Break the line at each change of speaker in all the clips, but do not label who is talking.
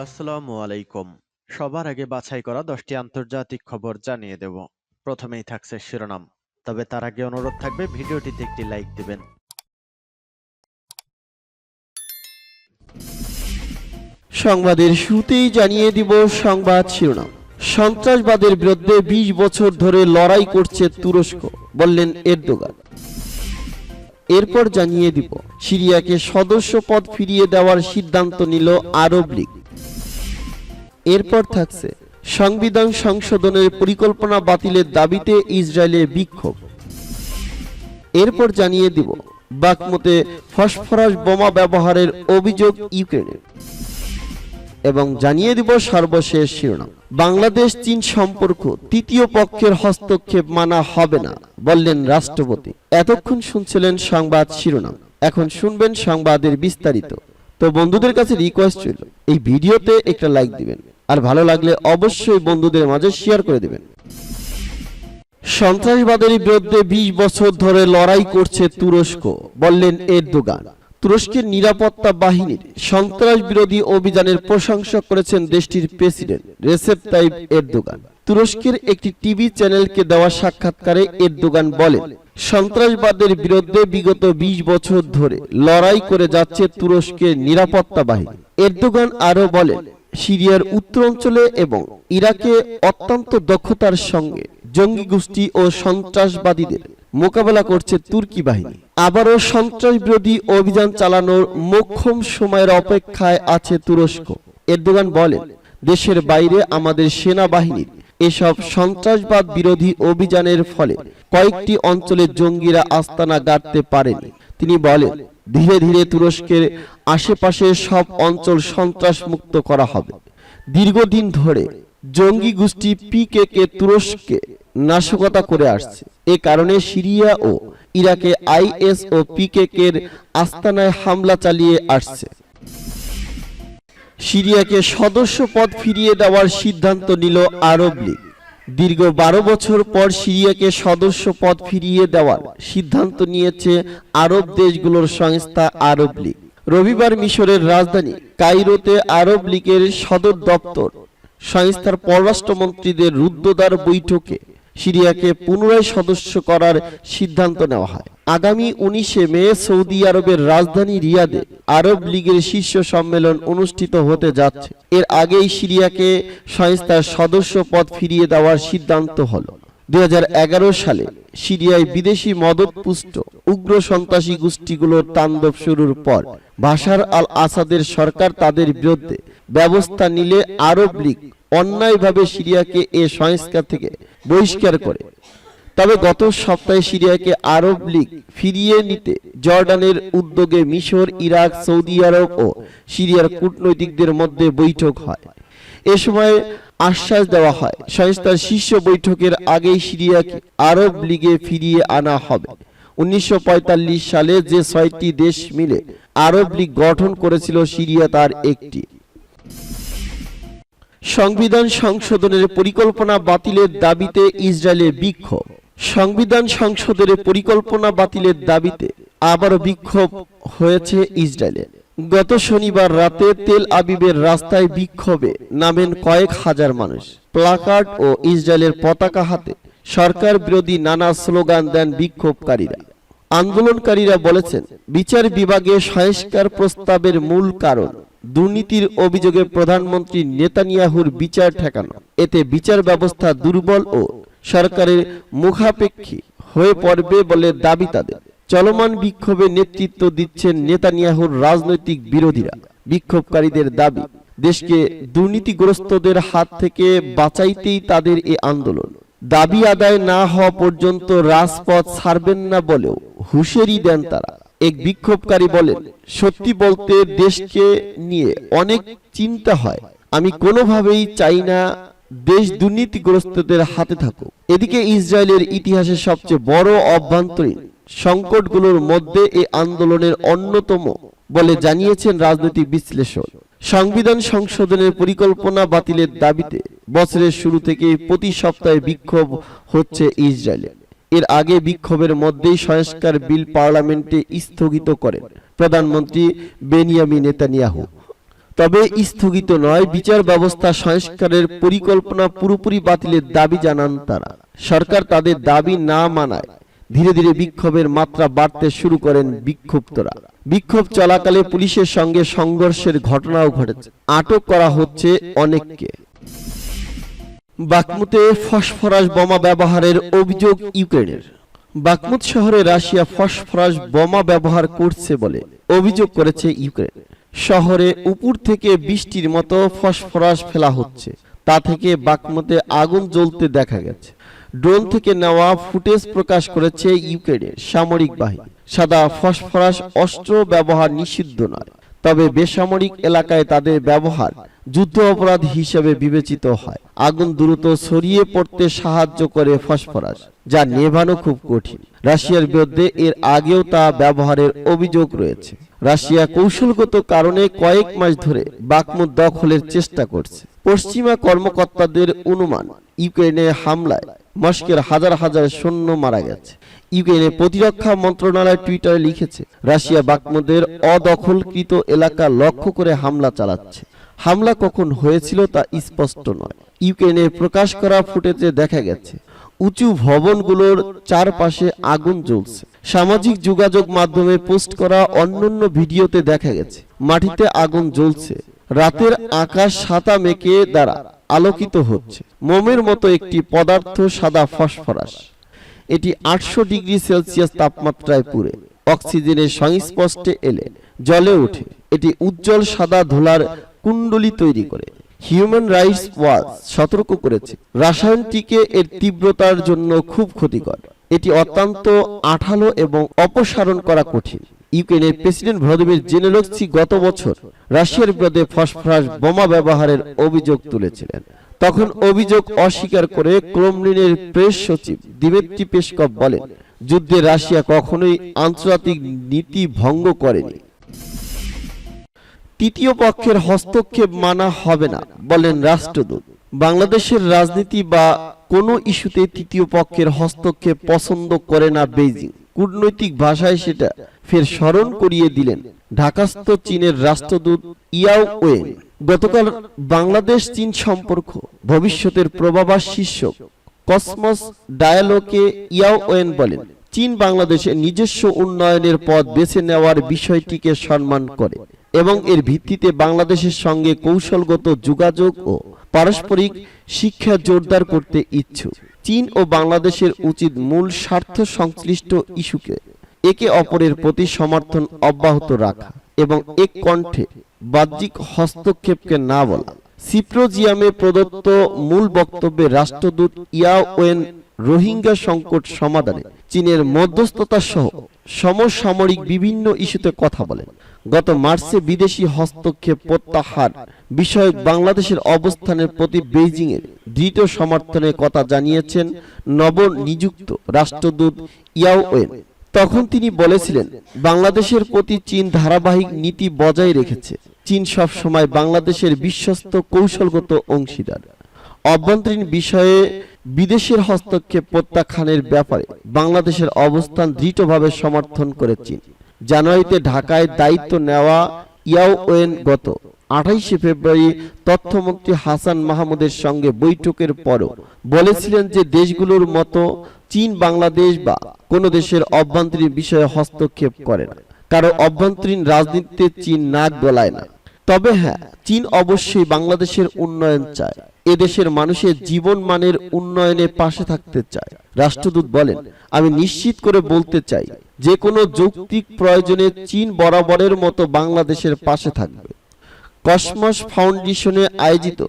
আসসালামু আলাইকুম। সবার আগে বাছাই করা 10টি আন্তর্জাতিক খবর জানিয়ে দেব। প্রথমেই থাকছে শিরোনাম। তবে তার আগে অনুরোধ থাকবে ভিডিওটিতে একটি লাইক দিবেন।
সংবাদের শুরুতেই জানিয়ে দিব সংবাদ শিরোনাম। সন্ত্রাসবাদের বিরুদ্ধে 20 বছর ধরে লড়াই করছে তুরস্ক, বললেন এরদোগান। এরপর জানিয়ে দিব সিরিয়াকে সদস্যপদ ফিরিয়ে দেওয়ার সিদ্ধান্ত নিল আরব লীগ। এরপর থাকছে সংবিধান সংশোধনের পরিকল্পনা বাতিলের দাবিতে ইসরায়েলের বিক্ষোভ। এরপর জানিয়ে দিব বাকমুতে ফসফরাস বোমা ব্যবহারের অভিযোগ ইউক্রেনের। এবং জানিয়ে দিব সর্বশেষ শিরোনাম। বাংলাদেশ চীন সম্পর্ক তৃতীয় পক্ষের হস্তক্ষেপ মানা হবে না, বললেন রাষ্ট্রপতি। এতক্ষণ শুনছিলেন সংবাদ শিরোনাম, এখন শুনবেন সংবাদের বিস্তারিত। তো বন্ধুদের কাছে রিকোয়েস্ট রইল এই ভিডিওতে একটা লাইক দিবেন, আর ভালো লাগলে অবশ্যই বন্ধুদের মাঝে শেয়ার করে দিবেন। সন্ত্রাসবাদের বিরুদ্ধে 20 বছর ধরে লড়াই করছে তুরস্ক, বললেন এরদোগান। তুরস্কের নিরাপত্তা বাহিনীর সন্ত্রাস বিরোধী অভিযানের প্রশংসা করেছেন দেশটির প্রেসিডেন্ট রেসেপ তাইপ এরদোগান। তুরস্কের একটি টিভি চ্যানেলকে দেওয়া সাক্ষাৎকারে এরদোগান বলেন, সন্ত্রাসবাদের বিরুদ্ধে বিগত 20 বছর ধরে লড়াই করে যাচ্ছে তুরস্কের নিরাপত্তা বাহিনী। এরদোগান আরও বলেন, সিরিয়ার উত্তরাঞ্চলে এবং ইরাকে অত্যন্ত দক্ষতার সঙ্গে জঙ্গি গোষ্ঠী ও সন্ত্রাসবাদীদের মোকাবেলা করছে তুর্কি বাহিনী। আবারও সন্ত্রাস বিরোধী অভিযান চালানোর মোক্ষম সময়ের অপেক্ষায় আছে তুরস্ক। এরদোগান বলেন, দেশের বাইরে আমাদের সেনাবাহিনীর এসব সন্ত্রাসবাদ বিরোধী অভিযানের ফলে কয়েকটি অঞ্চলে জঙ্গিরা আস্তানা গাড়তে পারেনি। তিনি বলেন, ধীরে ধীরে তুরস্কের আশেপাশের সব অঞ্চল সন্ত্রাস মুক্ত করা হবে। দীর্ঘদিন ধরে জঙ্গি গোষ্ঠী পিকেকে তুরস্কে নাশকতা করে আসছে। এ কারণে সিরিয়া ও ইরাকে আইএস ও পিকেকের আস্তানায় হামলা চালিয়ে আসছে। সিরিয়াকে সদস্যপদ ফিরিয়ে দেওয়ার সিদ্ধান্ত নিল আরব লীগ। দীর্ঘ 12 বছর পর সিরিয়াকে সদস্যপদ ফিরিয়ে দেওয়ার সিদ্ধান্ত নিয়েছে আরব দেশগুলোর সংস্থা আরব লীগ। রবিবার মিশরের রাজধানী কায়রোতে আরব লীগের সদর দপ্তর সংস্থার পররাষ্ট্রমন্ত্রীদের রুদ্ধদ্বার বৈঠকে সিরিয়াকে পুনরায় সদস্য করার সিদ্ধান্ত নেওয়া হয়। আগামী 19 মে সৌদি আরবের রাজধানী রিয়াদে আরব লীগের শীর্ষ সম্মেলন অনুষ্ঠিত হতে যাচ্ছে। এর আগেই সিরিয়াকে সংস্থার সদস্য পদ ফিরিয়ে দেওয়ার সিদ্ধান্ত হলো। 2011 সালে সিরিয়ায় বিদেশি মদতপুষ্ট উগ্র সন্ত্রাসী গোষ্ঠীগুলোর তাণ্ডব শুরুর পর বাশার আল আসাদের সরকার তাদের বিরুদ্ধে ব্যবস্থা নিলে আরব লীগ অন্যায়ভাবে সিরিয়াকে এ সংস্কার থেকে বহিষ্কার করে। তবে গত সপ্তাহে সিরিয়াকে আরব লীগ ফিরিয়ে নিতে জর্ডানের উদ্যোগে মিশর, ইরাক, সৌদি আরব ও সিরিয়ার কূটনৈতিকদের মধ্যে বৈঠক হয়। এ সময় আশ্বাস দেওয়া হয়, সংস্থার শীর্ষ বৈঠকের আগেই সিরিয়াকে আরব লীগে ফিরিয়ে আনা হবে। 1945 সালে যে 6টি দেশ মিলে আরব লীগ গঠন করেছিল, সিরিয়া তার একটি। সংবিধান সংশোধনের পরিকল্পনা বাতিলের দাবিতে ইসরায়েলের বিক্ষোভ। সংবিধান সংশোধনের পরিকল্পনা বাতিলের দাবিতে আবারও বিক্ষোভ হয়েছে ইসরায়েলে। গত শনিবার রাতে তেল আবিবের রাস্তায় বিক্ষোভে নামেন কয়েক হাজার মানুষ। প্লাকার্ড ও ইসরায়েলের পতাকা হাতে সরকার বিরোধী নানা স্লোগান দেন বিক্ষোভকারীরা। আন্দোলনকারীরা বলেছেন, বিচার বিভাগে সংস্কার প্রস্তাবের মূল কারণ দুর্নীতির অভিযোগে প্রধানমন্ত্রী নেতানিয়াহুর বিচার ঠেকানো। এতে বিচার ব্যবস্থা দুর্বল ও সরকারের মুখাপেক্ষী হয়ে পড়বে বলে দাবি তাদের। চলমান বিক্ষোভে নেতৃত্ব দিচ্ছেন নেতানিয়াহুর রাজনৈতিক বিরোধীরা। বিক্ষোভকারীদের দাবি, দেশকে দুর্নীতিগ্রস্তদের হাত থেকে বাঁচাইতেই তাদের এই আন্দোলন। দাবি আদায় না হওয়া পর্যন্ত রাজপথ ছাড়বেন না বলেও হুঁশিয়ারি দেন তারা। এক বিক্ষোভকারী বলেন, সত্যি বলতে দেশকে নিয়ে অনেক চিন্তা হয়। আমি কোনোভাবেই চাই না দেশ দুর্নীতিগ্রস্তদের হাতে থাকুক। এদিকে ইসরায়েলের ইতিহাসের সবচেয়ে বড় অভ্যন্তরীণ সংকটগুলোর মধ্যে এই আন্দোলনের অন্যতম বলে জানিয়েছেন রাজনৈতিক বিশ্লেষক। সংবিধান সংশোধনের পরিকল্পনা বাতিলের দাবিতে বছরের শুরু থেকে প্রতি সপ্তাহে বিক্ষোভ হচ্ছে ইসরায়েলে। এর আগে বিক্ষোভের মধ্যেই সংস্কার বিল পার্লামেন্টে স্থগিত করেন প্রধানমন্ত্রী বেনিয়ামিন নেতানিয়াহু। তবে স্থগিত নয়, বিচার ব্যবস্থা সংস্কারের পরিকল্পনা পুরোপুরি বাতিলের দাবি জানান তারা। সরকার তাদের দাবি না মানায় ধীরে ধীরে বিক্ষোভের মাত্রা বাড়তে শুরু করেন বিক্ষুব্ধরা। বিক্ষোভ চলাকালে পুলিশের সঙ্গে সংঘর্ষের ঘটনাও ঘটেছে, আটক করা হচ্ছে অনেককে। বাকমুতে ফসফরাস বোমা ব্যবহারের অভিযোগ ইউক্রেনের। বাকমুত শহরে রাশিয়া ফসফরাস বোমা ব্যবহার করছে বলে অভিযোগ করেছে ইউক্রেন। শহরে উপর থেকে বৃষ্টির মতো ফসফরাস ফেলা হচ্ছে, তা থেকে বাকমুতে আগুন জ্বলতে দেখা গেছে। ড্রোন থেকে নেওয়া ফুটেজ প্রকাশ করেছে ইউক্রেনের সামরিক বাহিনী। সাদা ফসফরাস অস্ত্র ব্যবহার নিষিদ্ধ নয়, তবে বেসামরিক এলাকায় তাদের ব্যবহার যুদ্ধ অপরাধ হিসেবে বিবেচিত হয়। আগুন দ্রুত ছড়িয়ে পড়তে সাহায্য করে ফসফরাস, যা নেভানো খুব কঠিন। রাশিয়ার বিরুদ্ধে এর আগেও তা ব্যবহারের অভিযোগ রয়েছে। রাশিয়া কৌশলগত কারণে কয়েক মাস ধরে বাকমুত দখলের চেষ্টা করছে। পশ্চিমা কর্মকর্তাদের অনুমান, ইউক্রেনের হামলায় মস্কোর হাজার হাজার সৈন্য মারা গেছে। ইউক্রেনের প্রতিরক্ষা মন্ত্রণালয় টুইটারে লিখেছে, রাশিয়া বাকমুতের অদখলকৃত এলাকা লক্ষ্য করে হামলা চালাচ্ছে। হামলা কখন হয়েছিল তা স্পষ্ট নয়। ইউক্রেনের প্রকাশ করা ফুটেজে দেখা গেছে উঁচু ভবনগুলোর চারপাশে আগুন জ্বলছে। সামাজিক যোগাযোগ মাধ্যমে পোস্ট করা অন্যান্য ভিডিওতে দেখা গেছে মাটিতে আগুন জ্বলছে। রাতের আকাশ সাদা মেঘে দ্বারা আলোকিত হচ্ছে। মোমের মতো একটি পদার্থ, সাদা ফসফরাস। এটি 800 ডিগ্রি সেলসিয়াস তাপমাত্রায় পুড়ে অক্সিজেনের সংস্পর্শে এলে জ্বলে ওঠে। এটি উজ্জ্বল সাদা ধোলার কুণ্ডলী তৈরি করে। হিউম্যান রাইটস ওয়াচ সতর্ক করেছে, রাসায়নিকটিকে এর তীব্রতার জন্য খুব ক্ষতিকর। এটি অত্যন্ত আঠালো এবং অপসারণ করা কঠিন। ইউক্রেনের প্রেসিডেন্ট ভ্লাদিমির জেলেনস্কি গত বছর রাশিয়ার বিরুদ্ধে ফসফরাস বোমা ব্যবহারের অভিযোগ তুলেছিলেন। তখন অভিযোগ অস্বীকার করে ক্রেমলিনের প্রেস সচিব দিমিত্রি পেসকভ বলেন, যুদ্ধে রাশিয়া কখনোই আন্তর্জাতিক নীতি ভঙ্গ করেনি। তৃতীয় পক্ষের হস্তক্ষেপ মানা হবে না বলেন রাষ্ট্রদূত। বাংলাদেশের রাজনীতি বা কোনো ইস্যুতে তৃতীয় পক্ষের হস্তক্ষেপ পছন্দ করে না বেইজিং। কূটনৈতিক ভাষায় সেটা ফের স্মরণ করিয়ে দিলেন ঢাকাস্থ চীনের রাষ্ট্রদূত ইয়াও ওয়েন। গতকাল বাংলাদেশ চীন সম্পর্ক ভবিষ্যতের পূর্বাভাস শীর্ষক কসমস ডায়ালগে ইয়াও ওয়েন বলেন, চীন বাংলাদেশের নিজস্ব উন্নয়নের পথ বেছে নেওয়ার বিষয়টিকে সম্মান করে এবং এর ভিত্তিতে বাংলাদেশের সঙ্গে কৌশলগত যোগাযোগ ও পারস্পরিক শিক্ষা জোরদার করতে ইচ্ছুক। চীন ও বাংলাদেশের উচিত মূল স্বার্থ সংশ্লিষ্ট ইস্যুকে একে অপরের প্রতি সমর্থন অব্যাহত রাখা এবং এক কণ্ঠে বাহ্যিক হস্তক্ষেপকে না বলা। সিম্পোজিয়ামে প্রদত্ত মূল বক্তব্যে রাষ্ট্রদূত ইয়াও ওয়েন রোহিঙ্গা সংকট সমাধানে চীনের মধ্যস্থতা সহ সমসাময়িক বিভিন্ন ইস্যুতে কথা বলেন। গত মার্চে বিদেশি হস্তক্ষেপ প্রত্যাহার বিষয়ক বাংলাদেশের অবস্থানের প্রতি বেইজিং এর দৃঢ় সমর্থনের কথা জানিয়েছেন নবনিযুক্ত রাষ্ট্রদূত ইয়াও ওয়েন। তখন তিনি বলেছিলেন, বাংলাদেশের প্রতি চীন ধারাবাহিক নীতি বজায় রেখেছে। চীন সবসময় বাংলাদেশের বিশ্বস্ত কৌশলগত অংশীদার। অভ্যন্তরীণ বিষয়ে বিদেশের হস্তক্ষেপ প্রত্যাখ্যানের ব্যাপারে বাংলাদেশের অবস্থান দৃঢ়ভাবে সমর্থন করে চীন। জানুয়ারিতে ঢাকায় দায়িত্ব নেওয়া ইয়াও ওয়েন গত 28 ফেব্রুয়ারি তথ্যমন্ত্রী হাসান মাহমুদের সঙ্গে বৈঠকের পরও বলেছিলেন যে দেশগুলোর মতো চীন বাংলাদেশ বা কোনো দেশের অভ্যন্তরীণ বিষয়ে হস্তক্ষেপ করে না। কারো অভ্যন্তরীণ রাজনীতিতে চীন নাক গলায় না। তবে হ্যাঁ, চীন অবশ্যই বাংলাদেশের উন্নয়ন চায়, এদেশের মানুষের জীবন মানের উন্নয়নে পাশে থাকতে চায়। রাষ্ট্রদূত বলেন, আমি নিশ্চিত করে বলতে চাই যে কোনো যৌক্তিক প্রয়োজনে চীন বরাবরের মতো বাংলাদেশের পাশে থাকবে। কসমস ফাউন্ডেশনে আয়োজিত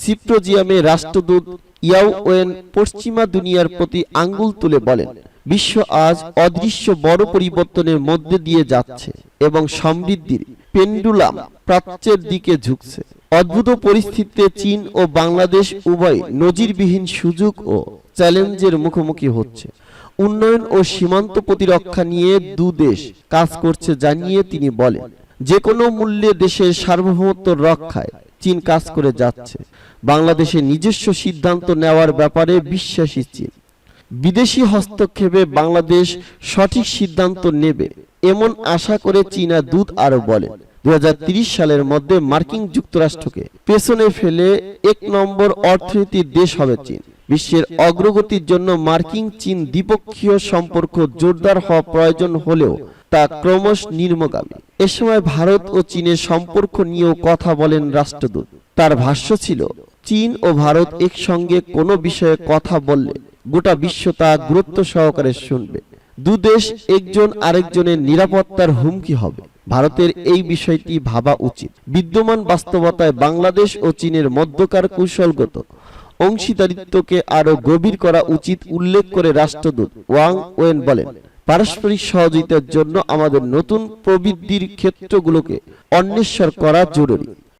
সিম্পোজিয়ামে রাষ্ট্রদূত ইয়াও ওয়েন পশ্চিমা দুনিয়ার প্রতি আঙ্গুল তুলে বলেন, বিশ্ব আজ অদৃশ্য বড় পরিবর্তনের মধ্যে দিয়ে যাচ্ছে এবং সমৃদ্ধির পেন্ডুলাম প্রাচ্যের দিকে ঝুঁকছে। অদ্ভুত পরিস্থিতিতে চীন ও বাংলাদেশ উভয় নজিরবিহীন সুযোগ ও চ্যালেঞ্জের মুখোমুখি হচ্ছে। উন্নয়ন ও সীমান্ত প্রতিরক্ষা নিয়ে দু দেশ কাজ করছে জানিয়ে তিনি বলেন, যে কোনো মূল্যে দেশের সার্বভৌমত্ব রক্ষায় চীন কাজ করে যাচ্ছে। বাংলাদেশের নিজস্ব সিদ্ধান্ত নেওয়ার ব্যাপারে বিশ্বাসী চীন। বিদেশি হস্তক্ষেপে বাংলাদেশ সঠিক সিদ্ধান্ত নেবে এমন আশা করে চীনা দূত আরো বলেন, 2030 সালের মধ্যে মার্কিন যুক্তরাষ্ট্রকে পেছনে ফেলে 1 নম্বর অর্থনীতির দেশ হবে চীন। বিশ্বের অগ্রগতির জন্য মার্কিন চীন দ্বিপক্ষীয় সম্পর্ক জোরদার হওয়া প্রয়োজন হলেও তা ক্রমশ নিম্নগামী। এ সময় ভারত ও চীনের সম্পর্ক নিয়েও কথা বলেন রাষ্ট্রদূত। তার ভাষ্য ছিল, চীন ও ভারত একসঙ্গে কোনো বিষয়ে কথা বললে গোটা বিশ্ব তা গুরুত্ব সহকারে শুনবে। দুদেশ একজন আরেকজনের নিরাপত্তার হুমকি হবে। ভারতের এই বিষয়টি ভাবা উচিত। বিদ্যমান বাস্তবতায় বাংলাদেশ ও চীনের মধ্যকার কৌশলগত অংশীদারিত্বকে আরো গভীর করা উচিত উল্লেখ করে রাষ্ট্রদূত ওয়াং ওয়েন বলেন, পারস্পরিক সহযোগিতার জন্য আমাদের নতুন প্রবৃদ্ধির ক্ষেত্রগুলোকে অন্বেষণ করা জরুরি।